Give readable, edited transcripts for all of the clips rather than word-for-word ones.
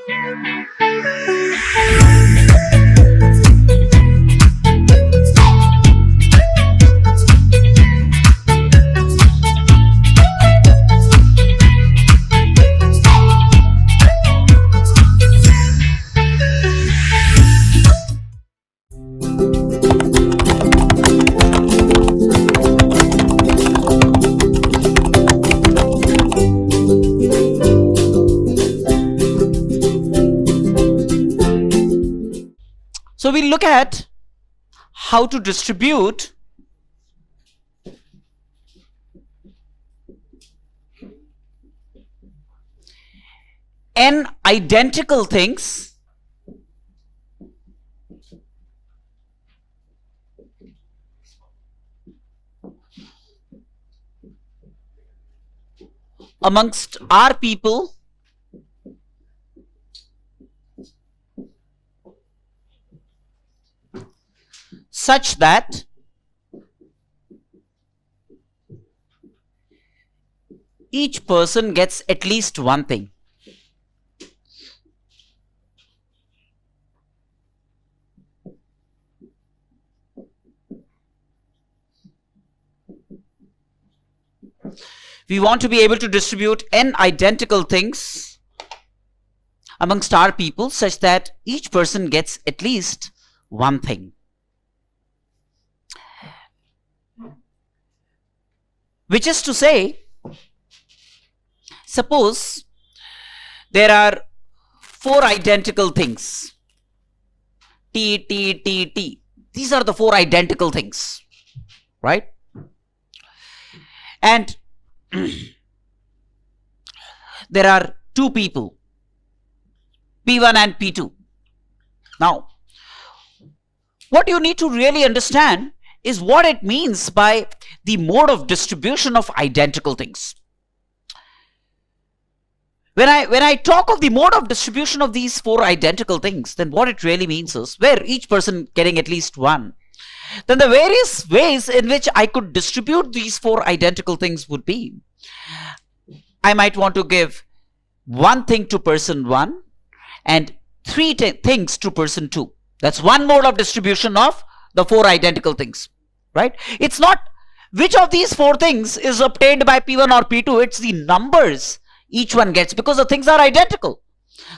So we'll look at how to distribute n identical things amongst our people such that each person gets at least one thing. We want to be able to distribute n identical things amongst our people such that each person gets at least one thing. Which is to say, suppose there are 4 identical things. T, T, T, T. These are the 4 identical things, right? And there are 2 people, P1 and P2. Now, what you need to really understand is what it means by the mode of distribution of identical things. When I talk of the mode of distribution of these 4 identical things, then what it really means is where each person getting at least one. Then the various ways in which I could distribute these 4 identical things would be, I might want to give 1 thing to person 1 and 3 things to person 2. That's one mode of distribution of the 4 identical things, right? It's not which of these 4 things is obtained by P1 or P2, it's the numbers each one gets because the things are identical.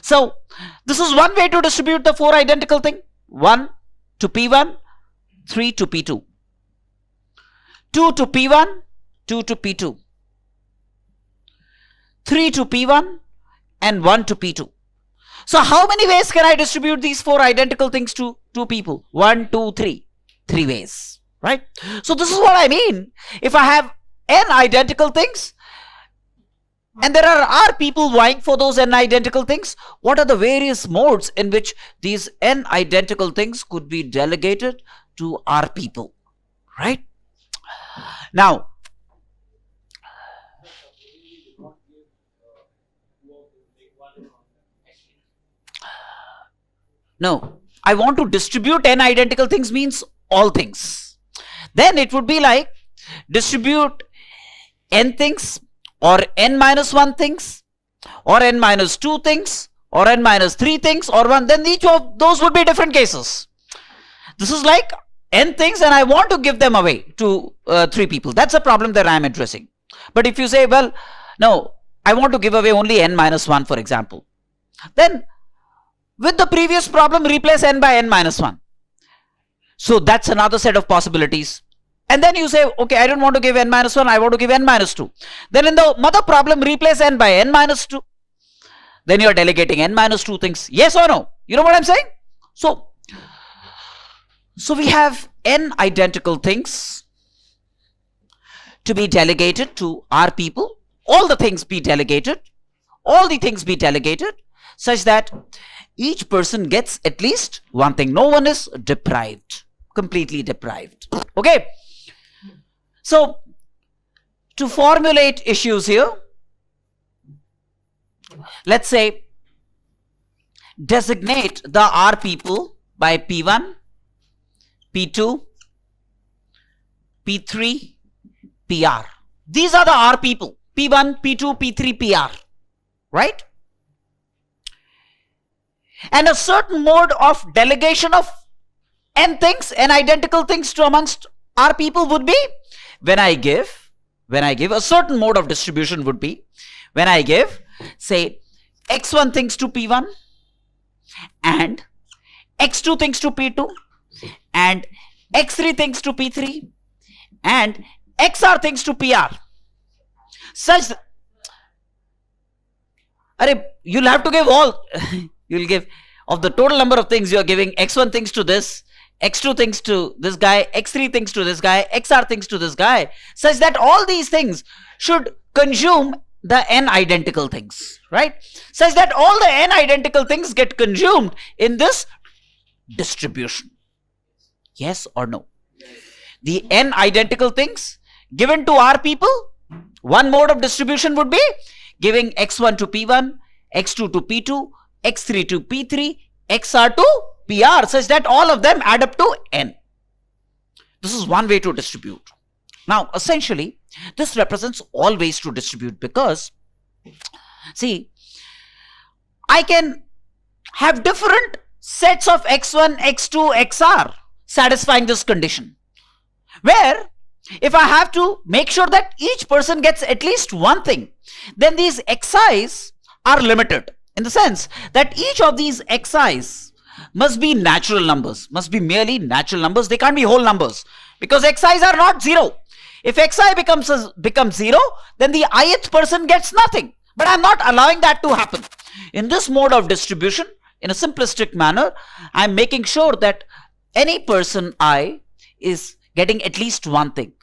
So this is one way to distribute the 4 identical thing. 1 to P1, 3 to P2, 2 to P1, 2 to P2, 3 to P1 and 1 to P2. So how many ways can I distribute these 4 identical things to 2 people? 1, 2, 3. 3 ways, right? So this is what I mean. If I have n identical things and there are people vying for those n identical things, what are the various modes in which these n identical things could be delegated to our people, right? Now, no, I want to distribute n identical things means all things. Then it would be like distribute n things or n minus 1 things or n minus 2 things or n minus 3 things or 1. Then each of those would be different cases. This is like n things and I want to give them away to 3 people. That's a problem that I am addressing. But if you say, well, no, I want to give away only n minus 1, for example, then with the previous problem, replace n by n minus 1. So that's another set of possibilities. And then you say, okay, I don't want to give n minus 1, I want to give n minus 2. Then in the mother problem, replace n by n minus 2. Then you are delegating n minus 2 things. Yes or no? You know what I'm saying? So we have n identical things to be delegated to our people. All the things be delegated. All the things be delegated such that each person gets at least one thing. No one is deprived, completely deprived. Okay. So to formulate issues here, let's say designate the R people by P1, P2, P3, PR. These are the R people. P1, P2, P3, PR. Right? And a certain mode of delegation of n things, n identical things to amongst our people would be when I give a certain mode of distribution would be when I give, say, x1 things to p1 and x2 things to p2 and x3 things to p3 and xr things to pr. Such you'll have to give all you'll give of the total number of things you're giving x1 things to this, x2 things to this guy, x3 things to this guy, xr things to this guy, such that all these things should consume the n identical things, right? Such that all the n identical things get consumed in this distribution. Yes or no? The n identical things given to our people, one mode of distribution would be giving x1 to p1, x2 to p2, x3 to p3, xr to pr, such that all of them add up to n. This is one way to distribute. Now, essentially, this represents all ways to distribute because, see, I can have different sets of x1, x2, xr satisfying this condition, where if I have to make sure that each person gets at least one thing, then these xi's are limited in the sense that each of these xi's must be natural numbers, must be merely natural numbers. They can't be whole numbers because xi's are not zero. If xi becomes zero, then the ith person gets nothing. But I'm not allowing that to happen. In this mode of distribution, in a simplistic manner, I'm making sure that any person I is getting at least one thing.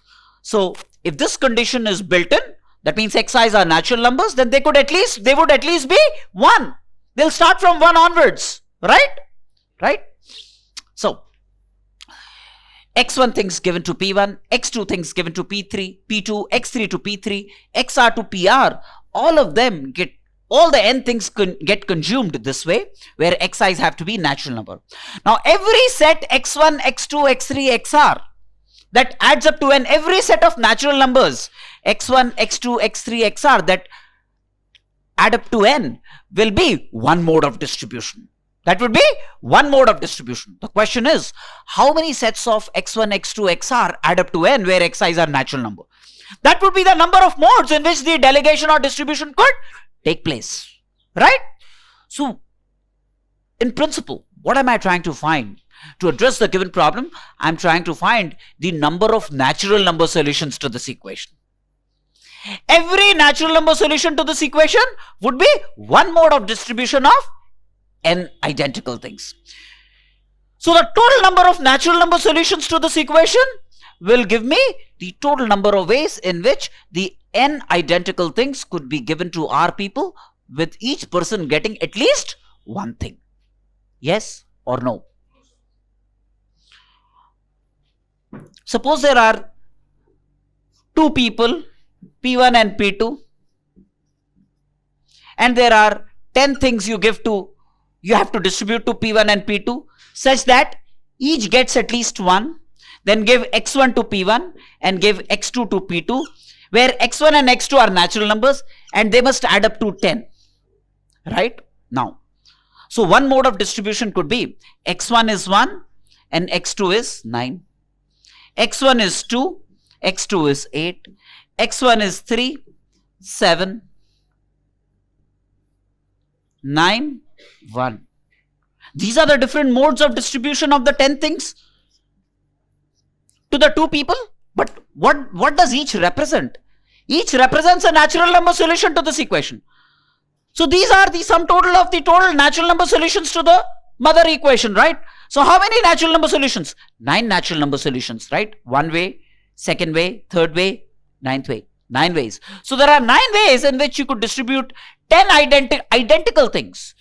So if this condition is built in, that means xi's are natural numbers, then they would at least be 1. They'll start from 1 onwards, right? So x1 things given to p1, x2 things given to p3, p2, x3 to p3, xr to pr, all of them all the n things get consumed this way, where xi's have to be natural number. Now every set x1, x2, x3, xr that adds up to n, every set of natural numbers x1, x2, x3, xr that add up to n will be one mode of distribution. That would be one mode of distribution. The question is, how many sets of x1, x2, xr add up to n where xi's are natural number? That would be the number of modes in which the delegation or distribution could take place, right? So, in principle, what am I trying to find? To address the given problem, I'm trying to find the number of natural number solutions to this equation. Every natural number solution to this equation would be one mode of distribution of n identical things. So the total number of natural number solutions to this equation will give me the total number of ways in which the n identical things could be given to our people, with each person getting at least one thing. Yes or no? Suppose there are two people, P1 and P2, and there are 10 things you have to distribute to P1 and P2 such that each gets at least one. Then give x1 to P1 and give x2 to P2, where x1 and x2 are natural numbers and they must add up to 10, right? Now, so one mode of distribution could be x1 is 1 and x2 is 9. x1 is 2, x2 is 8, x1 is 3, 7, 9, 1. These are the different modes of distribution of the 10 things to the two people. But what does each represent? Each represents a natural number solution to this equation. So these are the sum total of the total natural number solutions to the mother equation, right? So how many natural number solutions? 9 natural number solutions, right? One way, second way, third way, ninth way. 9 ways. So there are 9 ways in which you could distribute 10 identical things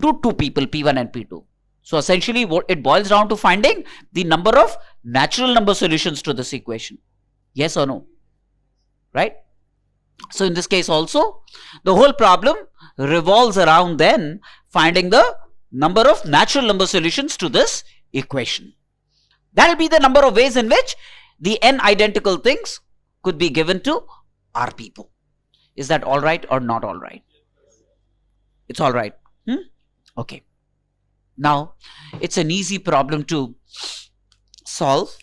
to two people, P1 and P2. So essentially what it boils down to finding the number of natural number solutions to this equation. Yes or no? Right? So in this case also, the whole problem revolves around then finding the number of natural number solutions to this equation. That will be the number of ways in which the n identical things could be given to our people. Is that all right or not all right? It's all right. Okay. Now, it's an easy problem to solve.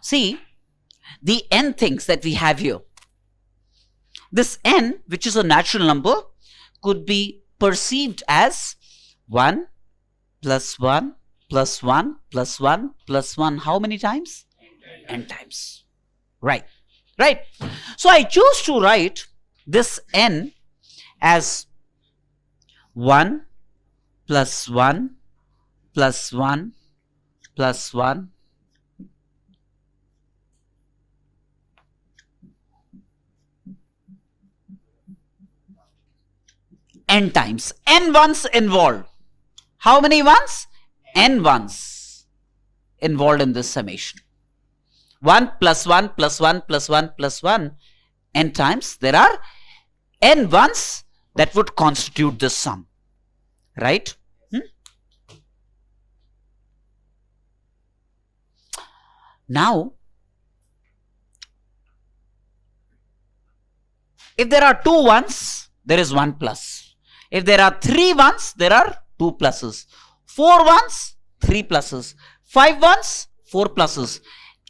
See, the n things that we have here. This n, which is a natural number, could be perceived as 1 plus 1 plus 1 plus 1 plus 1. How many times? N times. Right. Right. So I choose to write this n as 1 plus 1 plus 1 plus 1 n times. N ones involved. How many ones? N ones involved in this summation. 1 plus 1 plus 1 plus 1 plus 1 n times. There are n ones that would constitute this sum. Right? Now, if there are 2 ones, there is 1 plus. If there are 3 ones, there are 2 pluses. 4 ones, 3 pluses. 5 ones, 4 pluses.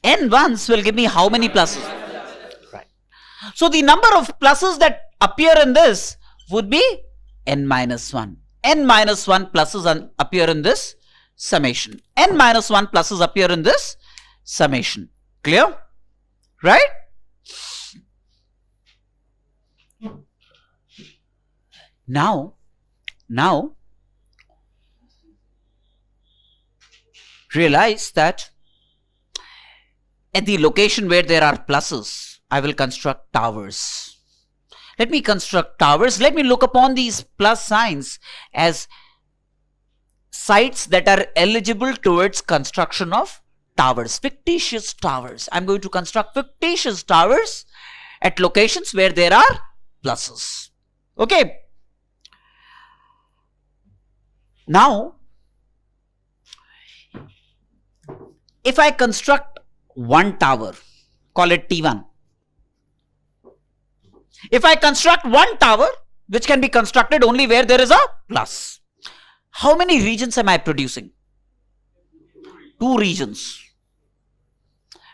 N ones will give me how many pluses? Right. So the number of pluses that appear in this would be n minus 1. N minus 1 pluses appear in this summation. N minus 1 pluses appear in this summation. Clear? Right? Now, realize that at the location where there are pluses, I will construct towers. Let me construct towers. Let me look upon these plus signs as sites that are eligible towards construction of towers, fictitious towers. I'm going to construct fictitious towers at locations where there are pluses. Okay. Now, if I construct one tower, call it T1. If I construct one tower, which can be constructed only where there is a plus, how many regions am I producing? 2 regions.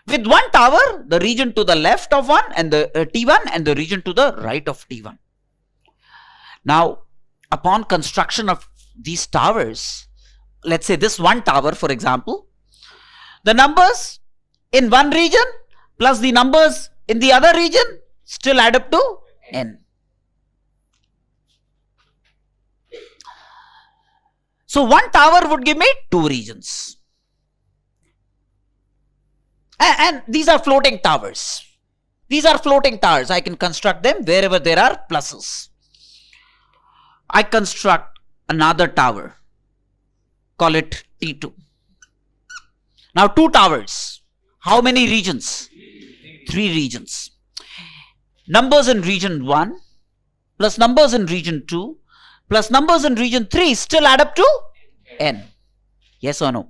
With one tower, the region to the left of one and the T1 and the region to the right of T1. Now, upon construction of these towers, let's say this one tower, for example, the numbers in one region plus the numbers in the other region still add up to n. So one tower would give me 2 regions. And these are floating towers. These are floating towers. I can construct them wherever there are pluses. I construct another tower. Call it T2. Now 2 towers. How many regions? 3 regions. Numbers in region 1 plus numbers in region 2 plus numbers in region 3 still add up to n. Yes or no?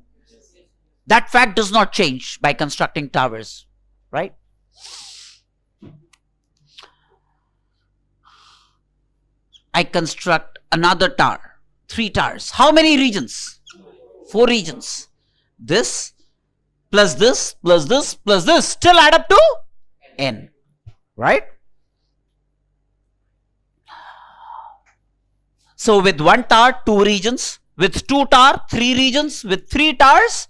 That fact does not change by constructing towers, right? I construct another tower, 3 towers. How many regions? 4 regions. This plus this plus this plus this still add up to n, right? So with one tower, 2 regions. With 2 towers, 3 regions. With 3 towers,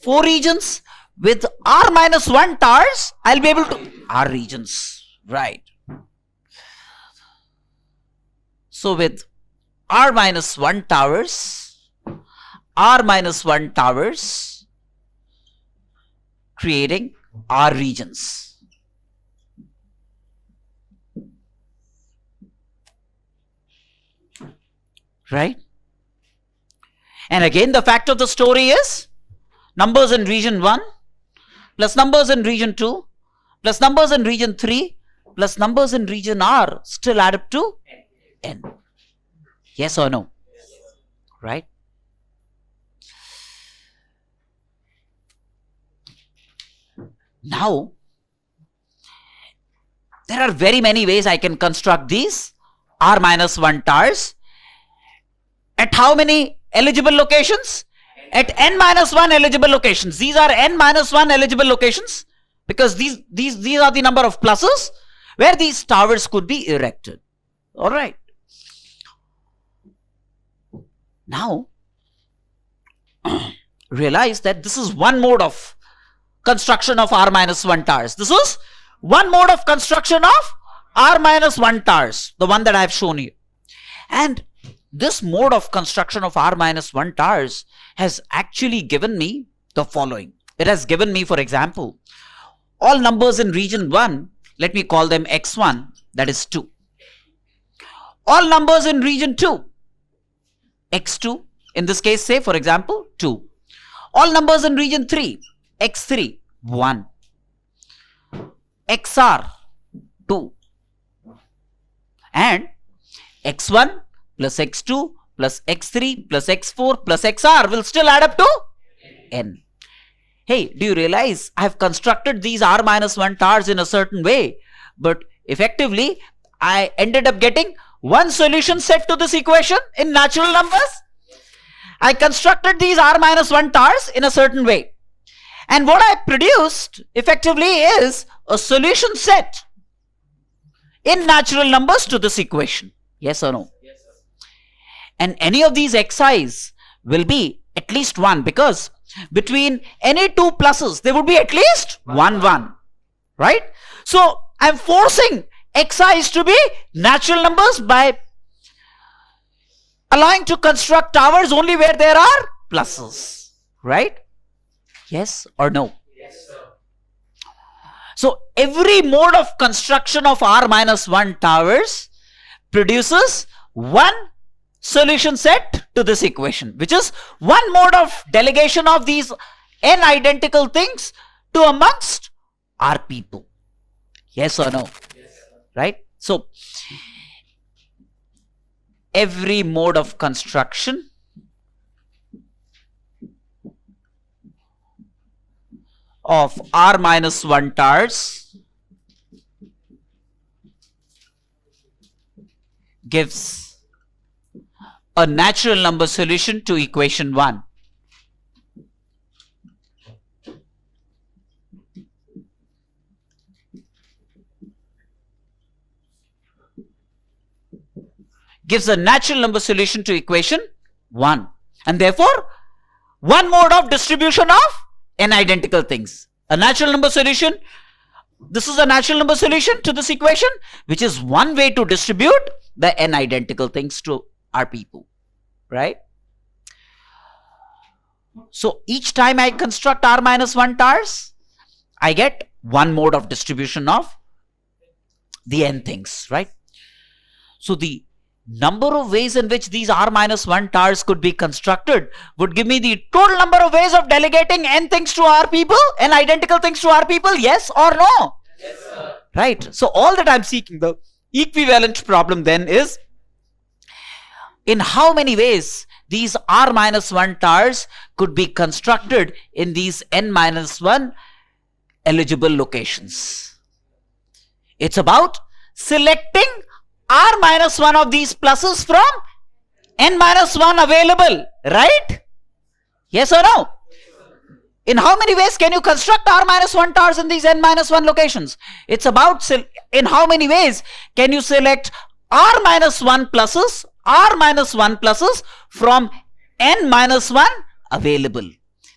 4 regions. With r minus 1 towers, I'll be able to r regions, right? So with r minus 1 towers, creating r regions. Right? And again, the fact of the story is numbers in region 1 plus numbers in region 2 plus numbers in region 3 plus numbers in region R still add up to n. Yes or no? Right? Now, there are very many ways I can construct these R minus 1 tars. At how many eligible locations? At n minus 1 eligible locations. These are n minus 1 eligible locations because these are the number of pluses where these towers could be erected. Alright. Now, realize that this is one mode of construction of R minus 1 tars. This is one mode of construction of R minus 1 tars, the one that I have shown you. And this mode of construction of R minus 1 tars has actually given me the following. It has given me, for example, all numbers in region 1, let me call them x1, that is 2. All numbers in region 2, x2, in this case, say, for example, 2. All numbers in region 3, x3, 1. xr, 2. And x1 plus x2 plus x3 plus x4 plus xr will still add up to n. Hey, do you realize I have constructed these R minus 1 tars in a certain way, but effectively I ended up getting one solution set to this equation in natural numbers? I constructed these R minus 1 tars in a certain way. And what I produced effectively is a solution set in natural numbers to this equation. Yes or no? Yes, sir. And any of these xi's will be at least 1 because between any two pluses there would be at least 1. Right? So I'm forcing xi's to be natural numbers by allowing to construct towers only where there are pluses. Right? Yes or no? Yes, sir. So every mode of construction of R minus 1 towers produces one solution set to this equation, which is one mode of delegation of these n identical things to amongst R people. Yes or no? Yes, sir. Right? So every mode of construction of R minus 1 tars gives a natural number solution to equation 1. Gives a natural number solution to equation 1. And therefore, one mode of distribution of n identical things. A natural number solution. This is a natural number solution to this equation, which is one way to distribute the n identical things to our people. Right? So each time I construct R minus 1 tars, I get one mode of distribution of the n things. Right? So the number of ways in which these R minus 1 tars could be constructed would give me the total number of ways of delegating n things to R people, n identical things to R people, yes or no? Yes, sir. Right. So all that I'm seeking, the equivalent problem then is in how many ways these R minus 1 tars could be constructed in these n minus 1 eligible locations. It's about selecting R minus 1 of these pluses from n minus 1 available, right? Yes or no? In how many ways can you construct R minus 1 tars in these n minus 1 locations? It's about in how many ways can you select R minus 1 pluses from n minus 1 available.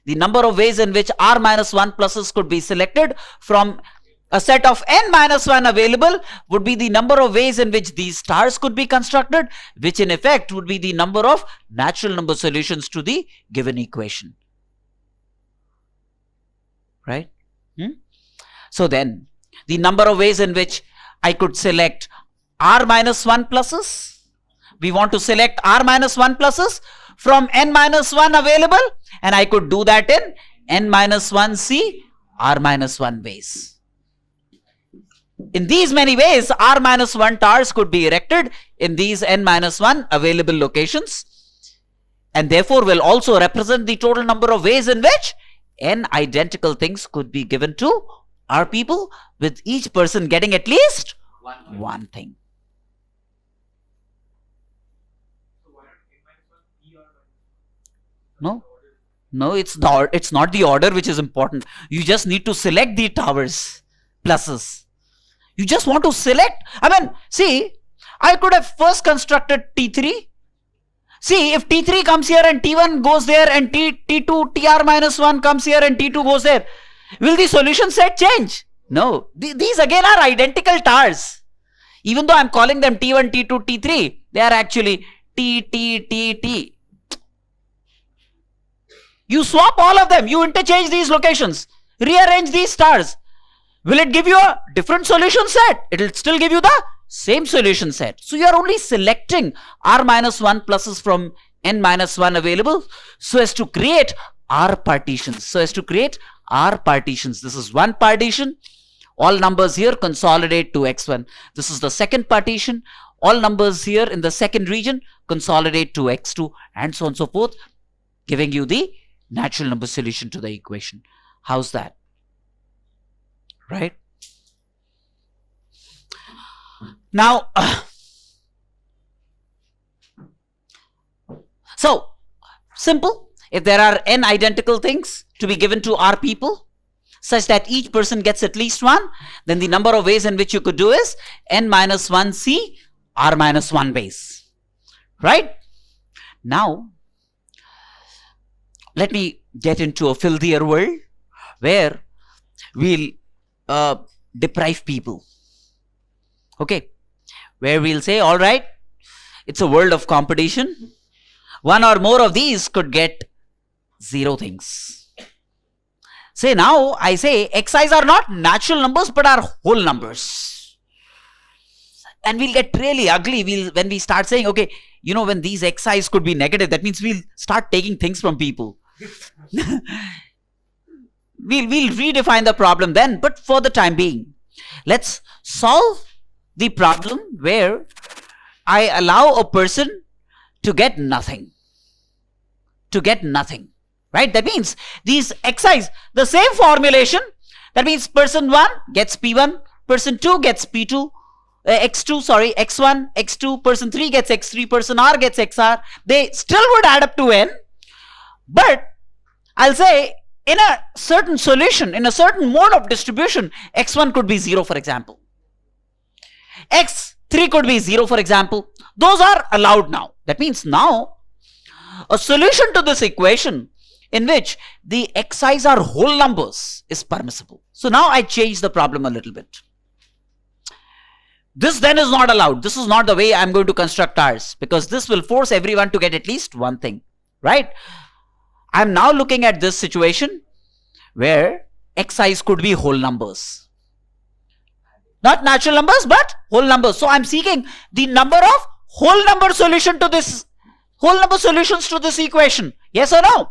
The number of ways in which R minus 1 pluses could be selected from a set of n minus 1 available would be the number of ways in which these stars could be constructed, which in effect would be the number of natural number solutions to the given equation. Right? So then, the number of ways in which I could select R minus 1 pluses. We want to select R minus 1 pluses from n minus 1 available, and I could do that in n minus 1 C R minus 1 ways. in these many ways, r minus 1 towers could be erected in these n minus 1 available locations, and therefore will also represent the total number of ways in which n identical things could be given to r people, with each person getting at least one thing. No, it's not the order which is important. You just need to select the towers, pluses. You just want to select. I mean, see, I could have first constructed T3. See, if T3 comes here and T1 goes there and T2, TR minus 1 comes here and T2 goes there, will the solution set change? No. These again are identical towers. Even though I'm calling them T1, T2, T3, they are actually T, T, T, T. You swap all of them, you interchange these locations, rearrange these stars. Will it give you a different solution set? It will still give you the same solution set. So you are only selecting r minus 1 pluses from n minus 1 available so as to create r partitions. This is one partition. All numbers here consolidate to x1. This is the second partition. All numbers here in the second region consolidate to x2, and so on and so forth, giving you the natural number solution to the equation. How's that? Right? Now, so simple. If there are n identical things to be given to r people, such that each person gets at least one, then the number of ways in which you could do is n minus 1c r minus 1 base. Right? Now, let me get into a filthier world where we'll deprive people. Okay, where we'll say, all right, it's a world of competition. One or more of these could get 0 things. Say now, I say xi's are not natural numbers but are whole numbers. And we'll get really ugly when we start saying, okay, you know, when these xi's could be negative, that means we'll start taking things from people. We'll redefine the problem then, but for the time being, let's solve the problem where I allow a person to get nothing. Right? That means these xi's, the same formulation. That means person 1 gets P1, person 2 gets P2, x1, x2, person 3 gets x3, person r gets xr. They still would add up to n, but I'll say in a certain solution, in a certain mode of distribution, x1 could be 0, for example. x3 could be 0, for example. Those are allowed now. That means now a solution to this equation in which the xi's are whole numbers is permissible. So now I change the problem a little bit. This then is not allowed. This is not the way I'm going to construct ours, because this will force everyone to get at least one thing, right? I'm now looking at this situation where xi's could be whole numbers. Not natural numbers, but whole numbers. So I'm seeking the number of whole number solutions to this equation. Yes or no?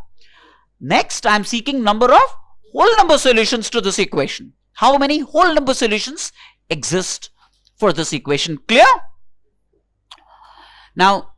Next, I'm seeking number of whole number solutions to this equation. How many whole number solutions exist for this equation? Clear? Now,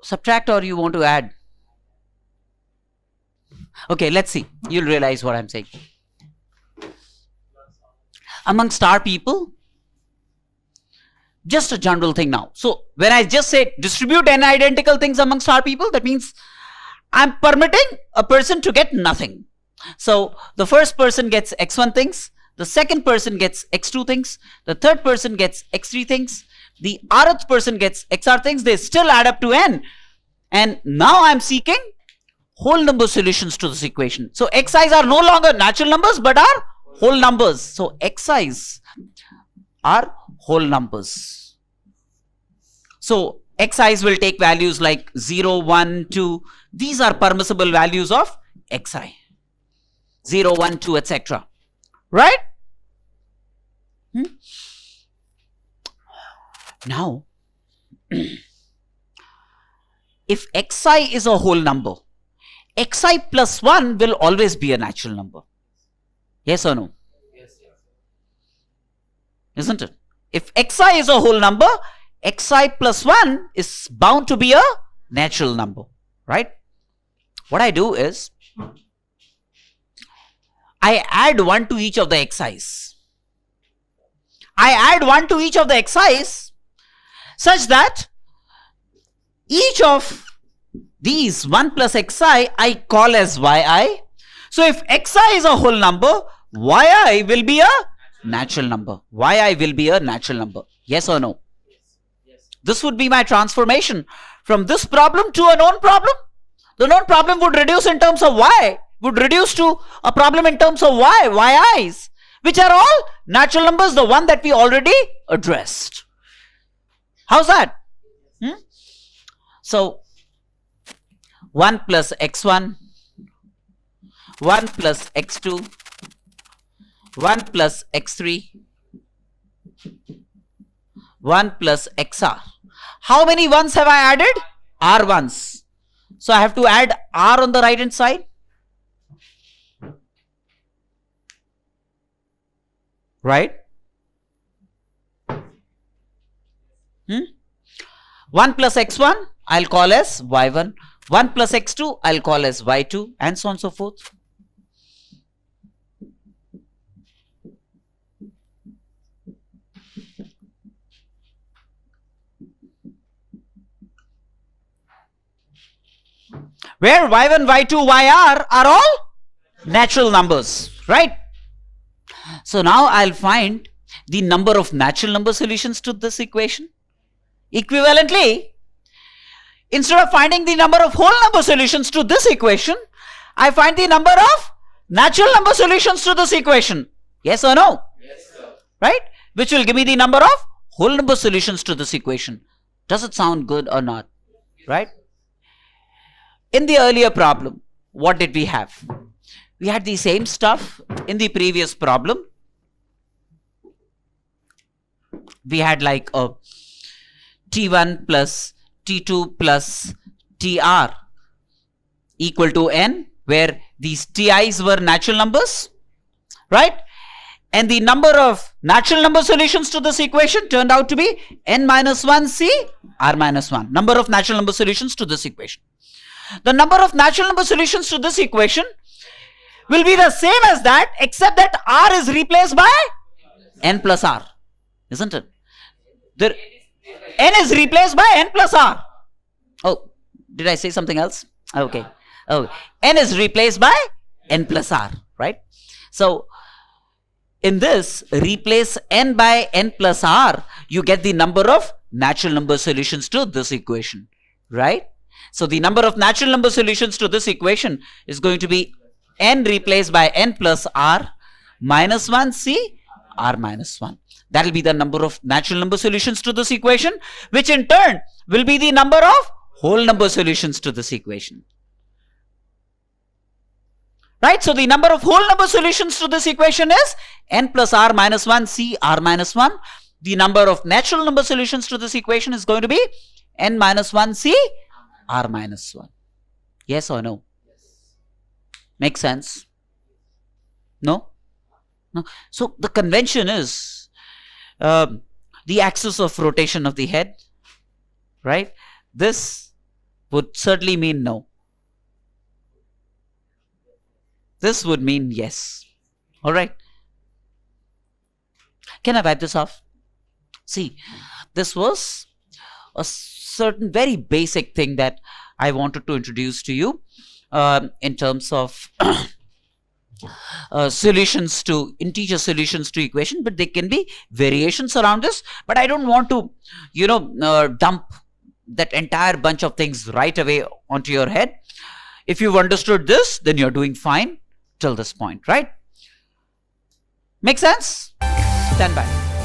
subtract or you want to add? Okay, let's see. You'll realize what I'm saying. Amongst our people, just a general thing now. So when I just say distribute n identical things amongst our people, that means I'm permitting a person to get nothing. So the first person gets x1 things, the second person gets x2 things, the third person gets x3 things, the rth person gets xr things. They still add up to n. And now I'm seeking whole number solutions to this equation. So xi's are no longer natural numbers but are whole numbers. So xi's are whole numbers. So xi's will take values like 0, 1, 2. These are permissible values of xi. 0, 1, 2, etc. Right? Now, if xi is a whole number, xi plus 1 will always be a natural number. Yes or no? Yes. Isn't it? If xi is a whole number, xi plus 1 is bound to be a natural number. Right? What I do is, I add 1 to each of the xi's. I add 1 to each of the xi's such that each of these 1 plus xi I call as yi. So if xi is a whole number, yi will be a natural number. Yi will be a natural number. Yes or no? Yes. This would be my transformation from this problem to a known problem. The known problem would reduce in terms of y, would reduce to a problem in terms of yi's, which are all natural numbers, the one that we already addressed. How's that? So, 1 plus x1, 1 plus x2, 1 plus x3, 1 plus xr. How many ones have I added? R ones. So I have to add r on the right hand side. Right? 1 plus x1 I'll call as y1. 1 plus x2 I'll call as y2, and so on and so forth. Where y1, y2, yr are all natural numbers, right? So now I'll find the number of natural number solutions to this equation. Equivalently, instead of finding the number of whole number solutions to this equation, I find the number of natural number solutions to this equation. Yes or no? Yes, sir. Right? Which will give me the number of whole number solutions to this equation. Does it sound good or not? Right? In the earlier problem, what did we have? We had the same stuff in the previous problem. We had like a T1 plus T2 plus TR equal to N, where these TIs were natural numbers, right? And the number of natural number solutions to this equation turned out to be N minus 1 C R minus 1. Number of natural number solutions to this equation. The number of natural number solutions to this equation will be the same as that, except that R is replaced by N plus R, isn't it? N is replaced by N plus R. Oh, did I say something else? Okay. Oh, N is replaced by N plus R, right? So, in this, replace N by N plus R, you get the number of natural number solutions to this equation, right? So, the number of natural number solutions to this equation is going to be N replaced by N plus R minus 1 C R minus 1. That will be the number of natural number solutions to this equation, which in turn will be the number of whole number solutions to this equation. Right? So the number of whole number solutions to this equation is N plus R minus 1 C R minus 1. The number of natural number solutions to this equation is going to be N minus 1 C R minus 1. Yes or no? Make sense? No? No. So the convention is the axis of rotation of the head, right? This would certainly mean no. This would mean yes. All right. Can I wipe this off? See, this was a certain very basic thing that I wanted to introduce to you in terms of solutions to integer solutions to equation, but there can be variations around this. But I don't want to, dump that entire bunch of things right away onto your head. If you've understood this, then you're doing fine till this point, right? Make sense? Stand by.